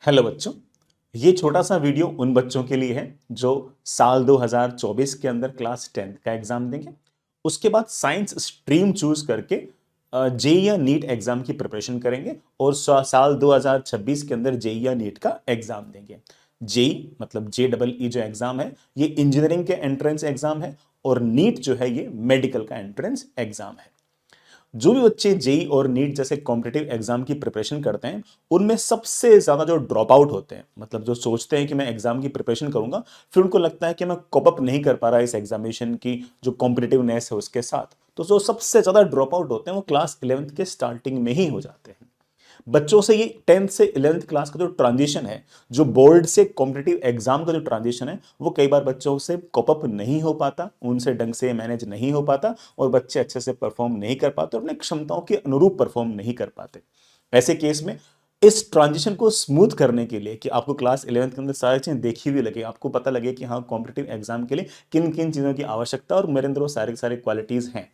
Hello बच्चों। ये छोटा सा वीडियो उन बच्चों के लिए है जो साल 2024 के अंदर क्लास 10th का एग्जाम देंगे। उसके बाद साइंस स्ट्रीम चूज करके जेई या नीट एग्जाम की प्रिपरेशन करेंगे और साल 2026 के अंदर जेई या नीट का एग्जाम देंगे। जेई मतलब JEE जो एग्जाम है ये इंजीनियरिंग के एंट्रेंस एग्जाम है और नीट जो है ये मेडिकल का एंट्रेंस एग्जाम है। जो भी बच्चे जेई और नीट जैसे कॉम्पिटिटिव एग्जाम की प्रिपरेशन करते हैं उनमें सबसे ज्यादा जो ड्रॉप आउट होते हैं, मतलब जो सोचते हैं कि मैं एग्जाम की प्रिपरेशन करूंगा फिर उनको लगता है कि मैं कोप अप नहीं कर पा रहा इस एग्जामिनेशन की जो कॉम्पिटिटिवनेस है उसके साथ, तो जो सबसे ज्यादा ड्रॉप आउट होते हैं वो क्लास 11th के स्टार्टिंग में ही हो जाते हैं। बच्चों से ये 10th से 11th क्लास का जो ट्रांजिशन है, जो बोर्ड से कॉम्पिटिटिव एग्जाम का जो ट्रांजिशन है, वो कई बार बच्चों से कोप अप नहीं हो पाता, उनसे ढंग से मैनेज नहीं हो पाता और बच्चे अच्छे से परफॉर्म नहीं कर पाते और अपने क्षमताओं के अनुरूप परफॉर्म नहीं कर पाते। ऐसे केस में इस ट्रांजिशन को स्मूथ करने के लिए कि आपको क्लास 11th के अंदर सारी चीजें देखी हुई लगे, आपको पता लगे कि हाँ कॉम्पिटिटिव एग्जाम के लिए किन किन चीजों की आवश्यकता और मेरे अंदर वो सारी सारी क्वालिटीज हैं,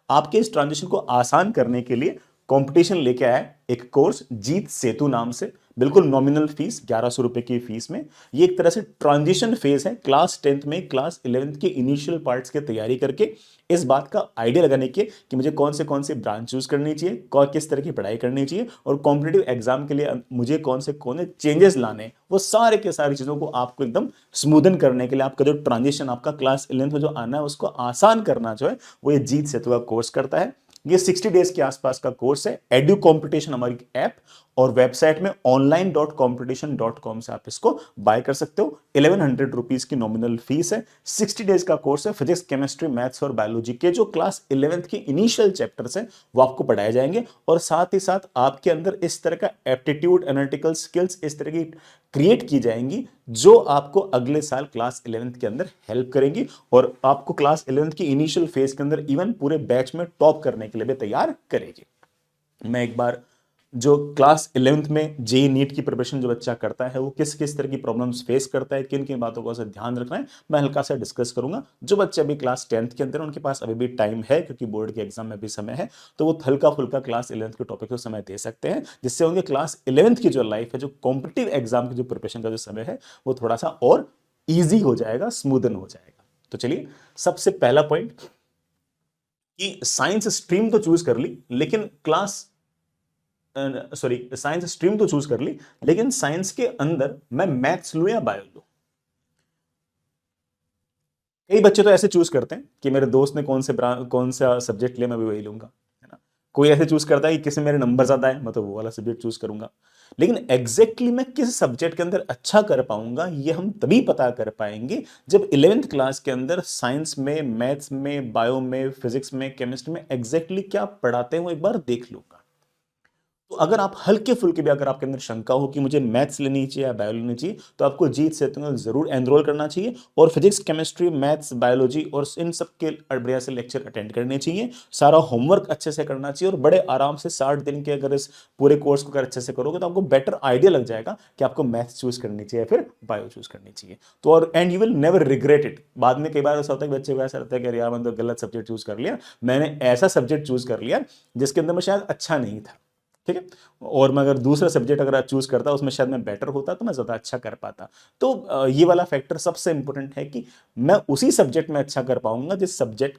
आपके इस ट्रांजिशन को आसान करने के लिए कंपटीशन लेके आया एक कोर्स जीत सेतु नाम से। बिल्कुल नॉमिनल फीस 1100 रुपए की फीस में ये एक तरह से ट्रांजिशन फेज है क्लास 10th में क्लास 11th के इनिशियल पार्ट्स की तैयारी करके इस बात का आइडिया लगाने के कि मुझे कौन से ब्रांच चूज करनी चाहिए, किस तरह की पढ़ाई करनी चाहिए और कॉम्पिटिटिव एग्जाम के लिए मुझे कौन से चेंजेस लाने, वो सारे के सारी चीजों को आपको एकदम स्मूदन करने के लिए आपका जो ट्रांजिशन आपका क्लास 11th में जो आना है उसको आसान करना जो है वो ये जीत सेतु का कोर्स करता है। ये 60 डेज के आसपास का कोर्स है। एड्यू कॉम्पिटिशन हमारी ऐप और वेबसाइट में online.competition.com से आप इसको बाय कर सकते हो। 1100 रुपीज की नॉमिनल फीस है। 60 डेज का कोर्स है। फिजिक्स, केमिस्ट्री, मैथ्स और बायोलॉजी के जो क्लास 11th के इनिशियल चैप्टर्स हैं वो आपको पढ़ाए जाएंगे और साथ ही साथ आपके अंदर इस तरह का एप्टीट्यूड, एनालिटिकल स्किल्स इस तरह की क्रिएट की जाएंगी जो आपको अगले साल क्लास 11th के अंदर हेल्प करेंगी और आपको क्लास 11th की इनिशियल फेज के अंदर इवन पूरे बैच में टॉप करने के लिए भी तैयार करेगी। मैं एक बार जो क्लास 11th में जेई नीट की प्रिपरेशन जो बच्चा करता है वो किस किस तरह की प्रॉब्लम्स फेस करता है, किन किन बातों का ध्यान रखना है, मैं हल्का सा डिस्कस करूंगा। जो बच्चे अभी क्लास 10th के अंदर उनके पास अभी भी टाइम है क्योंकि बोर्ड के एग्जाम में भी समय है, तो वो हल्का फुल्का क्लास 11th के टॉपिक को समय दे सकते हैं जिससे उनके क्लास 11th की जो लाइफ है, जो कॉम्पिटिटिव एग्जाम की जो प्रिपरेशन का जो समय है वो थोड़ा सा और ईजी हो जाएगा, स्मूदन हो जाएगा। तो चलिए, सबसे पहला पॉइंट कि साइंस स्ट्रीम तो चूज कर ली लेकिन साइंस स्ट्रीम तो चूज कर ली लेकिन साइंस के अंदर मैं मैथ्स लूं या बायो लूं। कई बच्चे तो ऐसे चूज करते हैं कि मेरे दोस्त ने कौन सा सब्जेक्ट लिया मैं भी वही लूंगा, है ना। कोई ऐसे चूज करता है कि किसी मेरे नंबर ज्यादा है मैं तो वो वाला सब्जेक्ट चूज करूंगा। लेकिन एग्जैक्टली मैं किस सब्जेक्ट के अंदर अच्छा कर पाऊंगा ये हम तभी पता कर पाएंगे जब 11th क्लास के अंदर साइंस में, मैथ्स में, बायो में, फिजिक्स में, केमिस्ट्री में एग्जैक्टली क्या पढ़ाते हैं वो एक बार देख लूंगा। तो अगर आप हल्के फुल्के भी अगर आपके अंदर शंका हो कि मुझे मैथ्स लेनी चाहिए या बायो लेनी चाहिए तो आपको जीत सेतु में जरूर एनरोल करना चाहिए और फिजिक्स, केमिस्ट्री, मैथ्स, बायोलॉजी और इन सब के बढ़िया से लेक्चर अटेंड करने चाहिए। सारा होमवर्क अच्छे से करना चाहिए और बड़े आराम से 60 दिन के अगर इस पूरे कोर्स को अगर अच्छे से करोगे तो आपको बेटर आइडिया लग जाएगा कि आपको मैथ्स चूज करनी चाहिए फिर बायो चूज करनी चाहिए। तो और and you will never regret it. बाद में कई बार ऐसा होता है कि बच्चे को ऐसा लगता है कि यार मैंने तो गलत सब्जेक्ट चूज कर लिया, मैंने ऐसा सब्जेक्ट चूज कर लिया जिसके अंदर मैं शायद अच्छा नहीं था, ठीक है, और मैं अगर दूसरा सब्जेक्ट अगर चूज करता उसमें शायद मैं बेटर होता तो मैं ज्यादा अच्छा कर पाता। तो ये वाला फैक्टर सबसे इंपॉर्टेंट है कि मैं उसी सब्जेक्ट में अच्छा कर पाऊंगा जिस सब्जेक्ट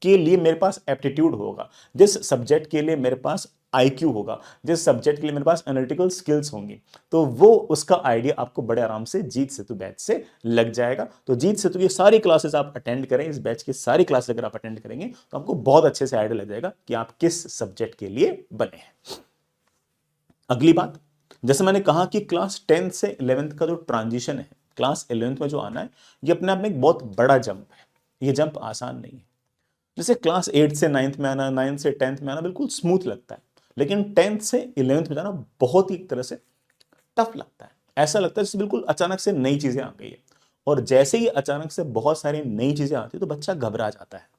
के लिए मेरे पास एप्टीट्यूड होगा, जिस सब्जेक्ट के लिए मेरे पास आईक्यू होगा, जिस सब्जेक्ट के लिए मेरे पास एनालिटिकल स्किल्स होंगी। तो वो उसका आइडिया आपको बड़े आराम से जीत सेतु बैच से लग जाएगा। तो जीत सेतु की सारी क्लासेस आप अटेंड करें, इस बैच की सारी क्लासेस अगर आप अटेंड करेंगे तो आपको बहुत अच्छे से आइडिया लग जाएगा कि आप किस सब्जेक्ट के लिए बने हैं। अगली बात, जैसे मैंने कहा कि क्लास 10th से 11th का जो ट्रांजिशन है, क्लास 11th में जो आना है ये अपने आप में एक बहुत बड़ा जंप है। ये जंप आसान नहीं है। जैसे क्लास 8 से 9th में आना, 9th से 10th में आना बिल्कुल स्मूथ लगता है, लेकिन 10th से 11th में जाना बहुत ही एक तरह से टफ लगता है। ऐसा लगता है जैसे बिल्कुल अचानक से नई चीजें आ गई है और जैसे ही अचानक से बहुत सारी नई चीजें आती है तो बच्चा घबरा जाता है।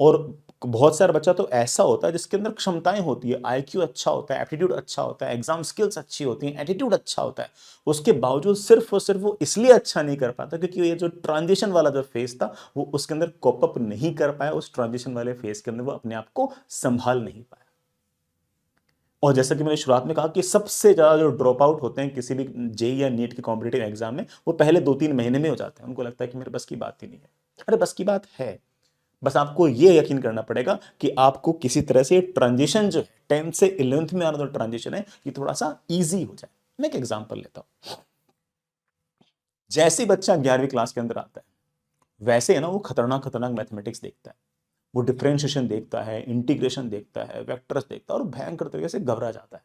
और बहुत सारा बच्चा तो ऐसा होता है जिसके अंदर क्षमताएं होती है, आईक्यू अच्छा होता है, एप्टीट्यूड अच्छा होता है, एग्जाम स्किल्स अच्छी होती हैं, एटीट्यूड अच्छा होता है, उसके बावजूद सिर्फ और सिर्फ वो इसलिए अच्छा नहीं कर पाता क्योंकि ये जो ट्रांजिशन वाला जो फेज था वो उसके अंदर कॉप अप नहीं कर पाया, उस ट्रांजिशन वाले फेज के अंदर वो अपने आप को संभाल नहीं पाया। और जैसा कि मैंने शुरुआत में कहा कि सबसे ज्यादा जो ड्रॉप आउट होते हैं किसी भी जेई या नीट के कॉम्पिटेटिव एग्जाम में, वो पहले 2-3 महीने में हो जाते हैं। उनको लगता है कि मेरे बस की बात ही नहीं है। अरे बस की बात है, बस आपको ये यकीन करना पड़ेगा कि आपको किसी तरह से ट्रांजिशन जो है 10th से 11th में आना जो ट्रांजिशन है ये थोड़ा सा इजी हो जाए। मैं एक एग्जांपल लेता हूं। जैसे ही बच्चा 11वीं क्लास के अंदर आता है, वैसे है ना वो खतरनाक खतरनाक मैथमेटिक्स देखता है, वो डिफरेंशिएशन देखता है, इंटीग्रेशन देखता है, वेक्टर्स देखता है और भयंकर तरीके से घबरा जाता है।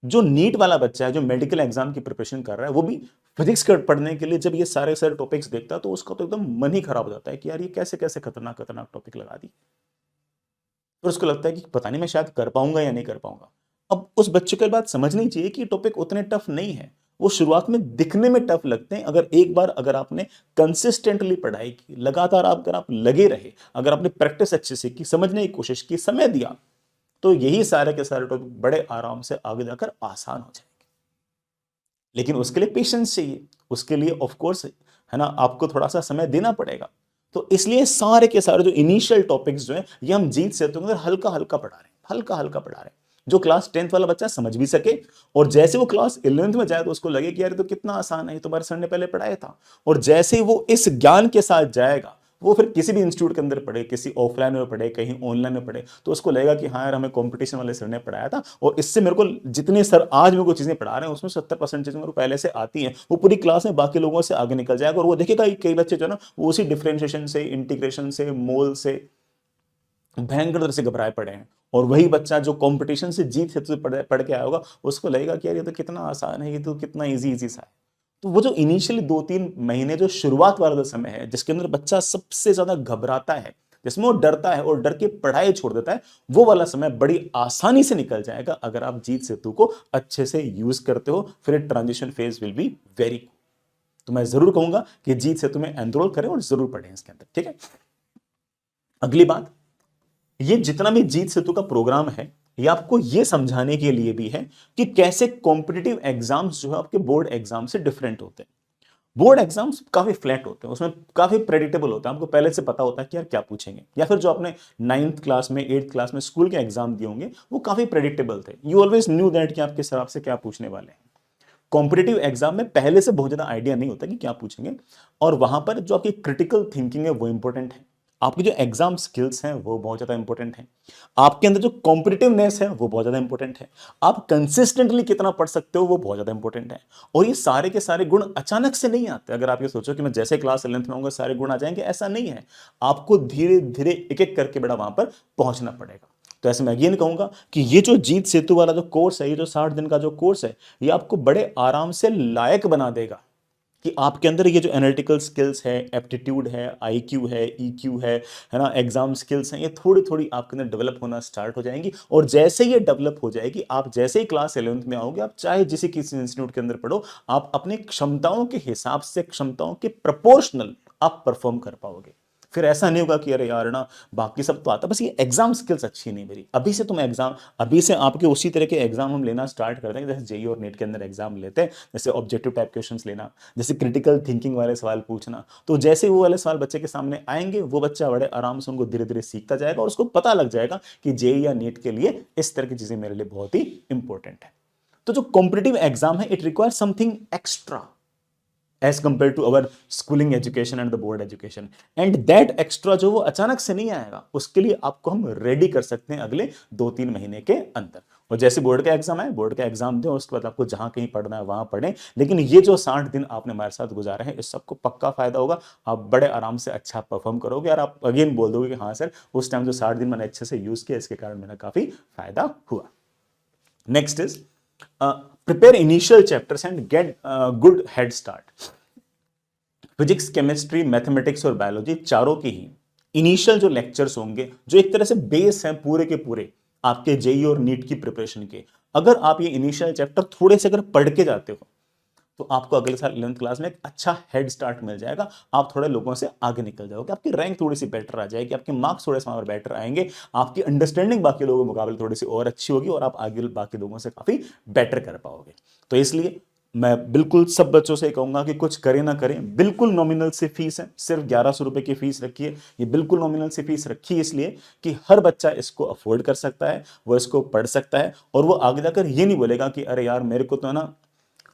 जो नीट वाला बच्चा है, जो मेडिकल एग्जाम की प्रिपरेशन कर रहा है, वो भी फिजिक्स के पढ़ने के लिए जब ये सारे सारे टॉपिक्स देखता है तो उसका तो एकदम मन ही खराब हो जाता है कि यार ये कैसे कैसे खतरनाक खतरनाक टॉपिक लगा दी। और उसको लगता है कि पता नहीं मैं शायद कर पाऊंगा या नहीं कर पाऊंगा। अब उस बच्चे को बात समझनी चाहिए कि टॉपिक उतने टफ नहीं है। वो शुरुआत में दिखने में टफ लगते हैं, अगर एक बार अगर आपने कंसिस्टेंटली पढ़ाई की, लगातार अगर आप लगे रहे, अगर आपने प्रैक्टिस अच्छे से की, समझने की कोशिश की, समय दिया, तो यही सारे के सारे टॉपिक बड़े आराम से आगे जाकर आसान हो जाएंगे। लेकिन उसके लिए पेशेंस चाहिए, उसके लिए ऑफ कोर्स है ना आपको थोड़ा सा समय देना पड़ेगा। तो इसलिए सारे के सारे जो इनिशियल टॉपिक्स जो है ये हम जीत से तो हल्का हल्का पढ़ा रहे हैं, हल्का हल्का पढ़ा रहे हैं, जो क्लास 10th वाला बच्चा समझ भी सके। और जैसे वो क्लास 11th में जाए तो उसको लगे कि यार तो कितना आसान है, तुम्हारे सर ने पहले पढ़ाया था। और जैसे ही वो इस ज्ञान के साथ जाएगा, वो फिर किसी भी इंस्टीट्यूट के अंदर पढ़े, किसी ऑफलाइन में पढ़े, कहीं ऑनलाइन में पढ़े, तो उसको लगेगा कि हाँ यार हमें कंपटीशन वाले सर ने पढ़ाया था और इससे मेरे को जितने सर आज मेरे को चीजें पढ़ा रहे हैं उसमें 70% चीजें मेरे को पहले से आती हैं। वो पूरी क्लास में बाकी लोगों से आगे निकल जाएगा और वो देखेगा कई बच्चे जो है ना वो उसी डिफरेंशिएशन से, इंटीग्रेशन से, मोल से भयंकर तरह से घबराए पड़े हैं। और वही बच्चा जो कंपटीशन से जीत हेतु पढ़ के आया होगा, उसको लगेगा कि यार ये तो कितना आसान है, ये तो कितना इजी इजी सा है। तो वो जो इनिशियली 2-3 महीने जो शुरुआत वाला जो समय है जिसके अंदर बच्चा सबसे ज्यादा घबराता है, जिसमें वो डरता है और डर के पढ़ाई छोड़ देता है, वो वाला समय बड़ी आसानी से निकल जाएगा अगर आप जीत सेतु को अच्छे से यूज करते हो। फिर transition phase will be very good. तो मैं जरूर कहूंगा कि जीत सेतु में एनरोल करें और जरूर पढ़ें इसके अंदर, ठीक है। अगली बात, ये जितना भी जीत सेतु का प्रोग्राम है ये आपको ये समझाने के लिए भी है कि कैसे कॉम्पिटिटिव एग्जाम्स जो है आपके बोर्ड एग्जाम से डिफरेंट होते हैं। बोर्ड एग्जाम्स काफी फ्लैट होते हैं, उसमें काफी प्रेडिक्टेबल होता है, आपको पहले से पता होता है कि यार क्या पूछेंगे। या फिर जो आपने 9th क्लास में, 8th क्लास में स्कूल के एग्जाम दिए होंगे वो काफी प्रेडिक्टेबल थे। यू ऑलवेज न्यू दैट कि आप किस हिसाब से क्या पूछने वाले हैं। कॉम्पिटिटिव एग्जाम में पहले से बहुत ज्यादा आइडिया नहीं होता कि क्या पूछेंगे, और वहां पर जो आपकी क्रिटिकल थिंकिंग है वो इंपॉर्टेंट है, आपकी जो एग्जाम स्किल्स हैं वो बहुत ज्यादा इंपॉर्टेंट है, आपके अंदर जो कॉम्पिटिटिवनेस है वो बहुत ज्यादा इंपॉर्टेंट है, आप कंसिस्टेंटली कितना पढ़ सकते हो वो बहुत ज्यादा इंपॉर्टेंट है। और ये सारे के सारे गुण अचानक से नहीं आते। अगर आप ये सोचो कि मैं जैसे क्लास 11th में आऊंगा सारे गुण आ जाएंगे, ऐसा नहीं है। आपको धीरे धीरे एक एक करके बेटा वहां पर पहुंचना पड़ेगा। तो ऐसे मैं अगेन कहूंगा कि ये जो जीत सेतु वाला जो कोर्स है, ये जो 60 दिन का जो कोर्स है, ये आपको बड़े आराम से लायक बना देगा कि आपके अंदर ये जो एनालिटिकल स्किल्स है, एप्टीट्यूड है, आईक्यू है, ईक्यू है ना, एग्जाम स्किल्स हैं, ये थोड़ी थोड़ी आपके अंदर डेवलप होना स्टार्ट हो जाएंगी। और जैसे ये डेवलप हो जाएगी, आप जैसे ही क्लास 11th में आओगे, आप चाहे किसी इंस्टीट्यूट के अंदर पढ़ो, आप अपनी क्षमताओं के हिसाब से, क्षमताओं के प्रोपोर्शनल आप परफॉर्म कर पाओगे। फिर ऐसा नहीं होगा कि अरे यार ना बाकी सब तो आता, बस ये एग्जाम स्किल्स अच्छी नहीं मेरी। अभी से तुम एग्जाम, अभी से आपके उसी तरह के एग्जाम हम लेना स्टार्ट कर देंगे जैसे जेई और नेट के अंदर एग्जाम लेते हैं, जैसे ऑब्जेक्टिव टाइप क्वेश्चंस लेना, जैसे क्रिटिकल थिंकिंग वाले सवाल पूछना। तो जैसे वो वाले सवाल बच्चे के सामने आएंगे, वो बच्चा बड़े आराम से उनको धीरे धीरे सीखता जाएगा और उसको पता लग जाएगा कि जेई या नेट के लिए इस तरह की चीजें मेरे लिए बहुत ही इंपॉर्टेंट है। तो जो कॉम्पिटिटिव एग्जाम है, it require something extra as compared to our schooling education and the board education, and that extra जो वो अचानक से नहीं आएगा, उसके लिए आपको हम रेडी कर सकते हैं अगले 2-3 महीने के अंदर। और जैसे बोर्ड का एग्जाम है, बोर्ड का एग्जाम दें, उसके बाद आपको जहां कहीं पढ़ना है वहां पढ़ें। लेकिन ये जो 60 दिन आपने हमारे साथ गुजारे हैं, इस सबको पक्का फायदा होगा। आप बड़े आराम से अच्छा परफॉर्म करोगे और आप अगेन बोल दोगे कि हाँ सर उस टाइम जो 60 दिन मैंने अच्छे से यूज किया, इसके कारण मेरा काफी फायदा हुआ। Next is prepare initial chapters and get a good head start। Physics, chemistry, mathematics और बायोलॉजी चारों के ही इनिशियल जो लेक्चर्स होंगे, जो एक तरह से बेस हैं पूरे के पूरे आपके जेई और नीट की प्रिपरेशन के, अगर आप ये इनिशियल चैप्टर थोड़े से अगर पढ़ के जाते हो तो आपको अगले साल 11th क्लास में एक अच्छा हेड स्टार्ट मिल जाएगा। आप थोड़े लोगों से आगे निकल जाओगे, आपकी रैंक थोड़ी सी बेटर आ जाएगी, आपके मार्क्स थोड़े से और बेटर आएंगे, आपकी अंडरस्टैंडिंग बाकी लोगों के मुकाबले थोड़ी सी और अच्छी होगी और आप आगे बाकी लोगों से काफी बेटर कर पाओगे। तो इसलिए मैं बिल्कुल सब बच्चों से कहूंगा कि कुछ करें ना करें, बिल्कुल नॉमिनल से फीस है, सिर्फ 1100 रुपए की फीस रखी है। ये बिल्कुल नॉमिनल से फीस रखी है इसलिए कि हर बच्चा इसको अफोर्ड कर सकता है, वो इसको पढ़ सकता है, और वो आगे जाकर ये नहीं बोलेगा कि अरे यार मेरे को तो है ना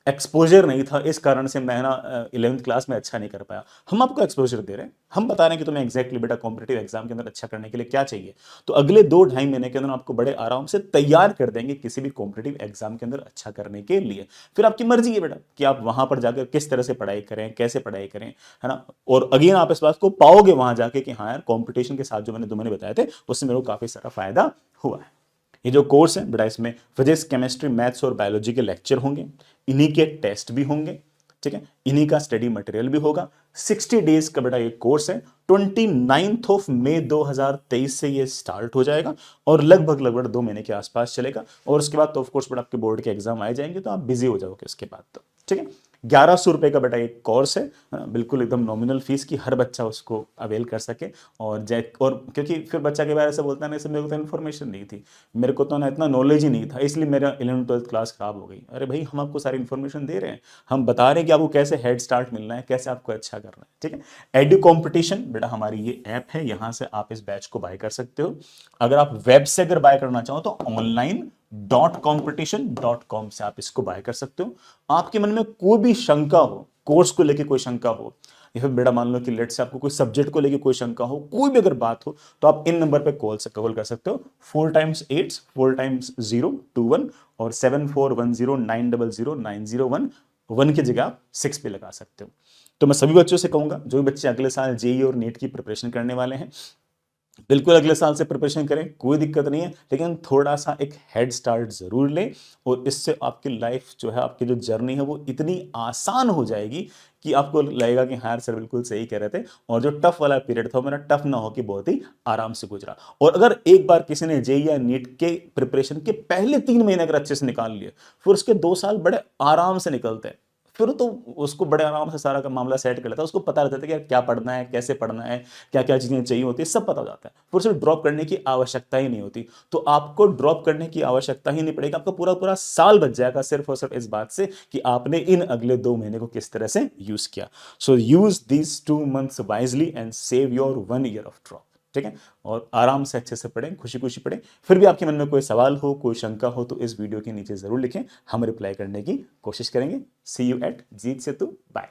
एक्सपोजर नहीं था, इस कारण से मैं ना 11th क्लास में अच्छा नहीं कर पाया। हम आपको एक्सपोजर दे रहे हैं, हम बता रहे हैं कि तुम्हें एग्जैक्टली बेटा कॉम्पिटेटिव एग्जाम के अंदर अच्छा करने के लिए क्या चाहिए। तो अगले 2-2.5 महीने के अंदर आपको बड़े आराम से तैयार कर देंगे किसी भी कॉम्पिटेटिव एग्जाम के अंदर अच्छा करने के लिए। फिर आपकी मर्जी है बेटा कि आप वहां पर जाकर किस तरह से पढ़ाई करें, कैसे पढ़ाई करें, है ना। और अगेन आप इस बात को पाओगे वहां जाके कि हाँ यार कॉम्पिटिशन के साथ जो मैंने तुम्हें बताए थे उससे मेरे को काफी सारा फायदा हुआ है। ये जो कोर्स है बेटा, इसमें फिजिक्स, केमिस्ट्री, मैथ्स और बायोलॉजी के लेक्चर होंगे, इन्हीं के टेस्ट भी होंगे, ठीक है, इन्हीं का स्टडी मटेरियल भी होगा। 60 डेज का बेटा ये कोर्स है। 29 मई 2023 से ये स्टार्ट हो जाएगा और लगभग लगभग 2 महीने के आसपास चलेगा। और उसके बाद तो ऑफ कोर्स बेटा आपके बोर्ड के एग्जाम आ जाएंगे तो आप बिजी हो जाओगे उसके बाद तो, ठीक है। 1100 रुपए का बेटा एक कोर्स है, बिल्कुल एकदम नॉमिनल फीस की, हर बच्चा उसको अवेल कर सके। और क्योंकि फिर बच्चा के बारे से बोलता है ना, इससे मेरे को तो इन्फॉर्मेशन नहीं थी, मेरे को तो ना इतना नॉलेज ही नहीं था, इसलिए मेरा 11th-12th क्लास खराब हो गई। अरे भाई हम आपको सारी इन्फॉर्मेशन दे रहे हैं, हम बता रहे हैं कि आपको कैसे हेड स्टार्ट मिलना है, कैसे आपको अच्छा करना है, ठीक है। एडू कॉम्पिटिशन बेटा हमारी ये ऐप है, यहां से आप इस बैच को बाय कर सकते हो। अगर आप वेब से अगर बाय करना चाहो तो online.competition.com से आप इसको बाय कर सकते हो। आपके मन में कोई भी शंका हो, कोर्स को लेके कोई शंका हो, या फिर बेटा मान लो कि लेट से आपको कोई सब्जेक्ट को लेके कोई शंका हो, कोई भी अगर बात हो, तो आप इन नंबर पे कॉल कर सकते हो, 4x8 4x021 और 7410900901, 1 की जगह आप 6 पे लगा सकते हो। तो मैं सभी बच्चों से कहूंगा, जो भी बच्चे अगले साल जेईई और नीट की प्रिपरेशन करने वाले हैं, बिल्कुल अगले साल से प्रिपरेशन करें, कोई दिक्कत नहीं है, लेकिन थोड़ा सा एक हेड स्टार्ट जरूर लें। और इससे आपकी लाइफ जो है, आपकी जो जर्नी है वो इतनी आसान हो जाएगी कि आपको लगेगा कि हाँ सर बिल्कुल सही कह रहे थे, और जो टफ वाला पीरियड था मेरा टफ ना हो कि बहुत ही आराम से गुजरा। और अगर एक बार किसी ने जेईई या नीट के प्रिपरेशन के पहले 3 महीने अगर अच्छे से निकाल लिए, फिर उसके 2 साल बड़े आराम से निकलते हैं। फिर तो उसको बड़े आराम से सारा का मामला सेट कर लेता है, उसको पता रहता है कि यार क्या पढ़ना है, कैसे पढ़ना है, क्या क्या चीजें चाहिए होती है, सब पता हो जाता है। फिर उसे ड्रॉप करने की आवश्यकता ही नहीं होती। तो आपको ड्रॉप करने की आवश्यकता ही नहीं पड़ेगी, आपका पूरा पूरा साल बच जाएगा सिर्फ और सिर्फ इस बात से कि आपने इन अगले 2 महीने को किस तरह से यूज किया। So use these 2 months wisely and save your 1 year of drop, ठीक है। और आराम से अच्छे से पढ़ें, खुशी खुशी पढ़ें। फिर भी आपके मन में कोई सवाल हो, कोई शंका हो, तो इस वीडियो के नीचे जरूर लिखें, हम रिप्लाई करने की कोशिश करेंगे। See you at Jeet Setu, bye.